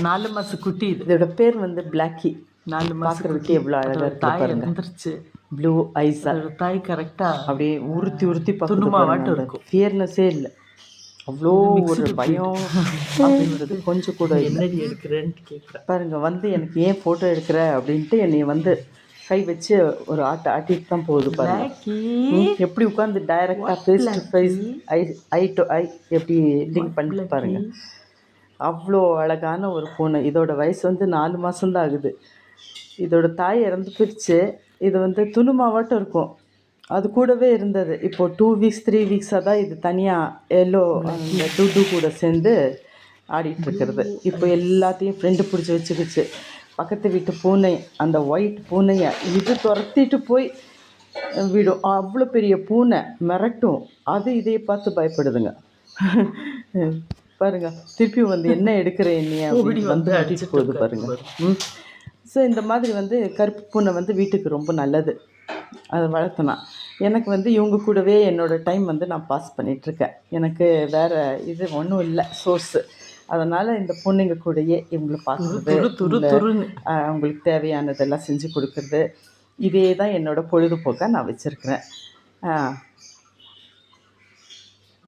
4 மாச குட்டி இது. இதோட பேர் வந்து பிளாக்கி. 4 மாச பார்க்குறதுக்கே எவ்வளோ அழகாக இருக்குது தாய் பாருங்க. இறந்துருச்சு. ப்ளூ ஐஸா அதோட தாய் கரெக்டாக அப்படியே உறுத்தி உறுத்தி பார்க்குறது துணுமாவாட்டம் பாருங்க. இருக்கும். ஃபியர்னஸே இல்லை, அவ்வளோ ஒரு பயம் அப்படின்றது கொஞ்சம் கூட இல்லை. என்னடி எடுக்கிறேன்ட்டு கேட்குறேன் பாருங்க வந்து எனக்கு ஏன் ஃபோட்டோ எடுக்கிற அப்படின்ட்டு என்னை வந்து கை வச்சு ஒரு ஆட்டிட்டு தான் போகுது பாருங்க. எப்படி உட்காந்து டைரெக்டாக face to face, eye to eye எப்படி லிங்க் பண்ணிட்டு பாருங்க. அவ்வளோ அழகான ஒரு பூனை. இதோட வயசு வந்து 4 மாதம்தான் ஆகுது. இதோட தாய் இறந்து போயிடுச்சு. இது வந்து துணுமாவாட்டம் இருக்கும், அது கூடவே இருந்தது. இப்போது 2 வீக்ஸ் 3 வீக்ஸாக தான் இது தனியாக எல்லோ அந்த டூ கூட சேர்ந்து ஆடிட்டுருக்கிறது. இப்போ எல்லாத்தையும் ஃப்ரெண்டு பிடிச்சி வச்சுக்கிச்சு. பக்கத்து வீட்டு பூனை, அந்த ஒயிட் பூனையை இது துரத்திட்டு போய் விடும். அவ்வளோ பெரிய பூனை மிரட்டும், அது இதையை பார்த்து பயப்படுதுங்க. பாருங்க திருப்பி வந்து என்ன எடுக்கிற என்னைய அப்படி வந்து அடிச்சு போகுது பாருங்க. ஸோ இந்த மாதிரி வந்து கருப்பு பூனை வந்து வீட்டுக்கு ரொம்ப நல்லது, அதை வளர்த்தனா. எனக்கு வந்து இவங்க கூடவே என்னோடய டைம் வந்து நான் பாஸ் பண்ணிகிட்ருக்கேன். எனக்கு வேறு இது ஒன்றும் இல்லை சோர்ஸு. அதனால் இந்த பொண்ணுங்க கூடயே இவங்களை பார்க்குறது, அவங்களுக்கு தேவையானதெல்லாம் செஞ்சு கொடுக்குறது, இதே தான் என்னோடய பொழுதுபோக்காக நான் வச்சுருக்கிறேன்.